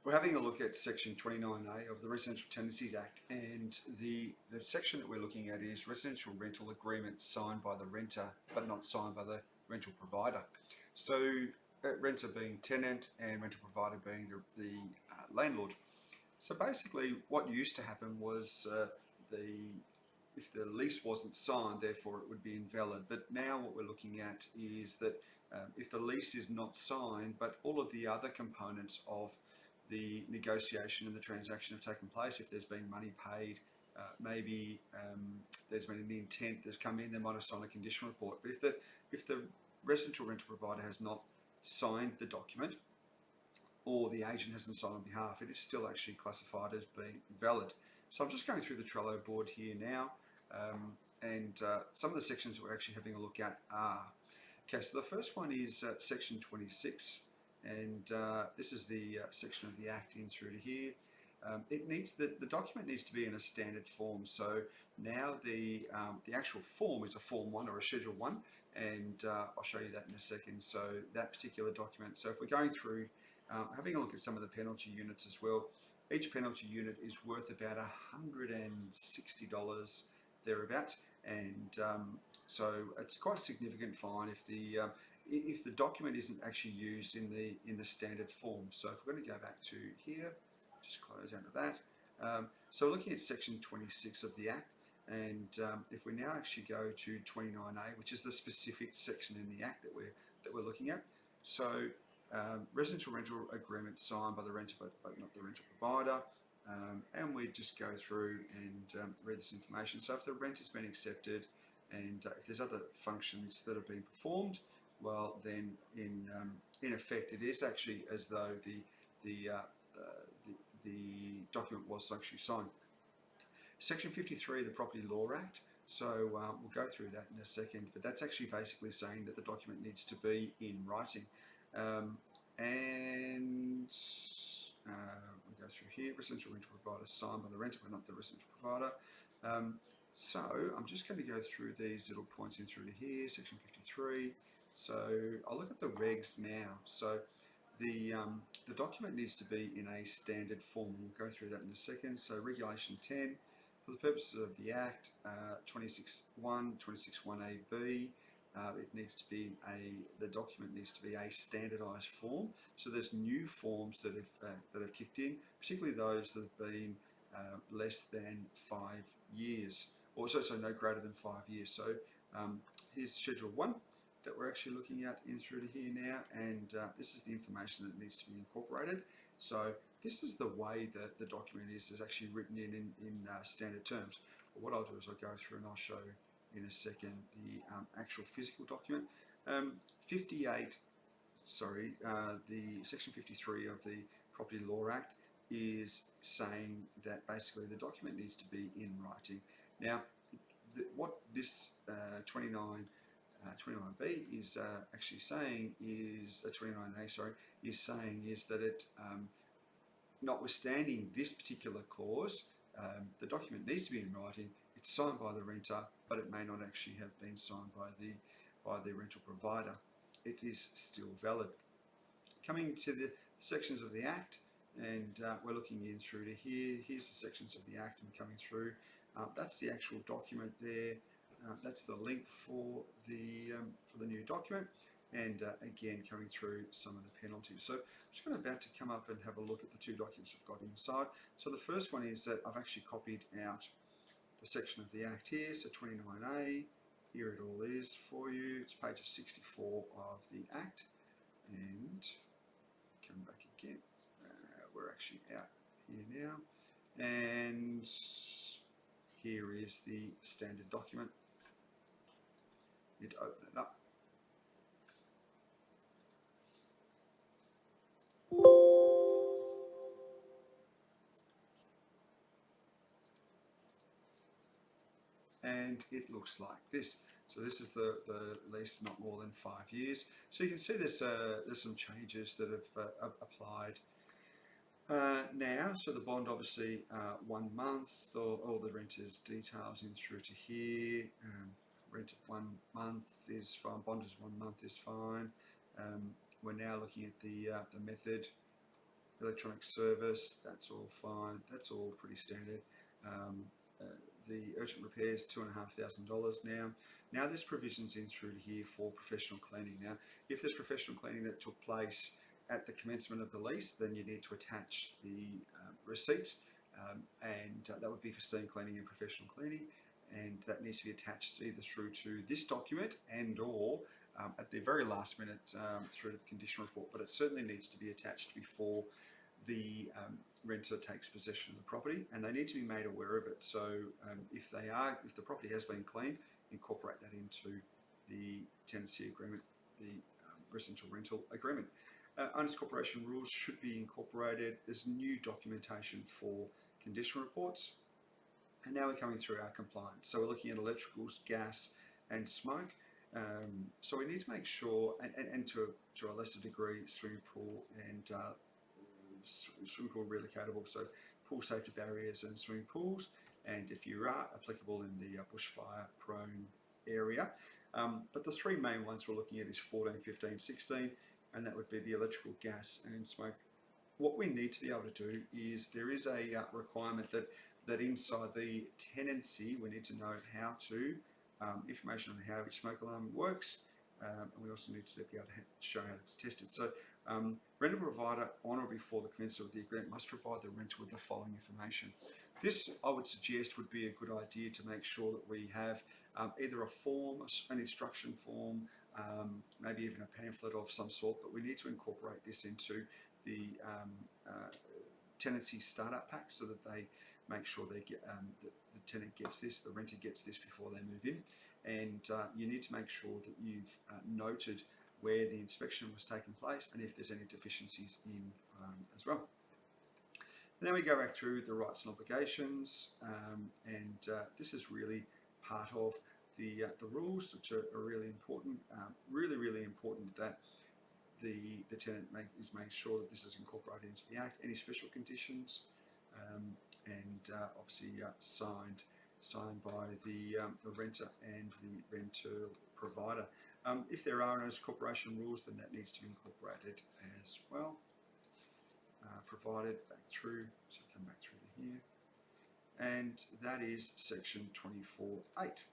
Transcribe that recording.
We're having a look at Section 29A of the Residential Tenancies Act, and the section that we're looking at is residential rental agreement signed by the renter but not signed by the rental provider. So renter being tenant and rental provider being the landlord. So basically what used to happen was if the lease wasn't signed, therefore it would be invalid. But now what we're looking at is that if the lease is not signed, but all of the other components of the negotiation and the transaction have taken place, if there's been money paid, maybe there's been an intent that's come in, they might have signed a condition report. But if the residential rental provider has not signed the document, or the agent hasn't signed on behalf, it is still actually classified as being valid. So I'm just going through the Trello board here now, and some of the sections that we're actually having a look at are, okay, so the first one is section 26, and this is the section of the Act in through to here. It needs the document needs to be in a standard form. So now the actual form is a Form 1 or a Schedule 1, and I'll show you that in a second. So that particular document. So if we're going through, having a look at some of the penalty units as well, each penalty unit is worth about $160 thereabouts, and so it's quite a significant fine if the document isn't actually used in the standard form. So if we're going to go back to here, just close out of that. So looking at section 26 of the Act, and if we now actually go to 29A, which is the specific section in the Act that we're looking at. So residential rental agreement signed by the renter but not the rental provider. And we just go through and read this information. So if the rent has been accepted and if there's other functions that have been performed, well then in effect it is actually as though the document was actually signed. Section 53 of the Property Law Act, so we'll go through that in a second, but that's actually basically saying that the document needs to be in writing. And we'll go through here, residential rental provider signed by the renter but not the residential provider. So I'm just going to go through these little points in through to here, section 53. So I'll look at the regs now. So the document needs to be in a standard form. We'll go through that in a second. So regulation 10, for the purposes of the Act, 26.1, 26.1AB, it needs to be the document needs to be a standardised form. So there's new forms that have kicked in, particularly those that have been less than 5 years, or so no greater than 5 years. So here's Schedule 1 that we're actually looking at in through to here now, and this is the information that needs to be incorporated. So this is the way that the document is actually written in standard terms. But what I'll do is I'll go through and I'll show in a second the actual physical document. The section 53 of the Property Law Act is saying that basically the document needs to be in writing. Now, what this 29B is actually saying is 29A, sorry, is saying is that it, notwithstanding this particular clause, the document needs to be in writing. It's signed by the renter, but it may not actually have been signed by the rental provider. It is still valid. Coming to the sections of the Act, and we're looking in through to here. Here's the sections of the Act and coming through. That's the actual document there. That's the link for the new document, and again coming through some of the penalties. So I'm just about to come up and have a look at the two documents we've got inside. So the first one is that I've actually copied out the section of the Act here, so 29A. Here it all is for you. It's page 64 of the Act, and come back again. We're actually out here now, and here is the standard document. Need to open it up. And it looks like this. So this is the lease, not more than 5 years. So you can see there's some changes that have applied now. So the bond obviously 1 month, all the renter's details in through to here. Rent of 1 month is fine, bond is 1 month is fine. We're now looking at the method electronic service, that's all fine, that's all pretty standard. The urgent repairs, $2,500 now. Now there's provisions in through here for professional cleaning. Now, if there's professional cleaning that took place at the commencement of the lease, then you need to attach the receipt, and that would be for steam cleaning and professional cleaning, and that needs to be attached either through to this document and or at the very last minute through to the condition report, but it certainly needs to be attached before the renter takes possession of the property, and they need to be made aware of it. So if the property has been cleaned, incorporate that into the tenancy agreement, the residential rental agreement. Owners corporation rules should be incorporated. There's new documentation for condition reports, and now we're coming through our compliance. So we're looking at electricals, gas, and smoke. So we need to make sure, and to a lesser degree, swimming pool and swimming pool relocatable, so pool safety barriers and swimming pools, and if you are applicable in the bushfire prone area. But the three main ones we're looking at is 14, 15, 16, and that would be the electrical, gas and smoke. What we need to be able to do is there is a requirement that inside the tenancy we need to know how to information on how each smoke alarm works, and we also need to be able to show how it's tested. So rental provider on or before the commencement of the agreement must provide the renter with the following information. This, I would suggest, would be a good idea to make sure that we have either a form, an instruction form, maybe even a pamphlet of some sort, but we need to incorporate this into the tenancy startup pack so that they make sure they get the tenant gets this, the renter gets this before they move in, and you need to make sure that you've noted where the inspection was taking place and if there's any deficiencies in as well. And then we go back through the rights and obligations, and this is really part of the rules, which are really important. Really important that the tenant is making sure that this is incorporated into the Act. Any special conditions, and obviously signed by the renter and the rental provider. If there are owners corporation rules, then that needs to be incorporated as well. Provided back through, so come back through to here, and that is section 24.8.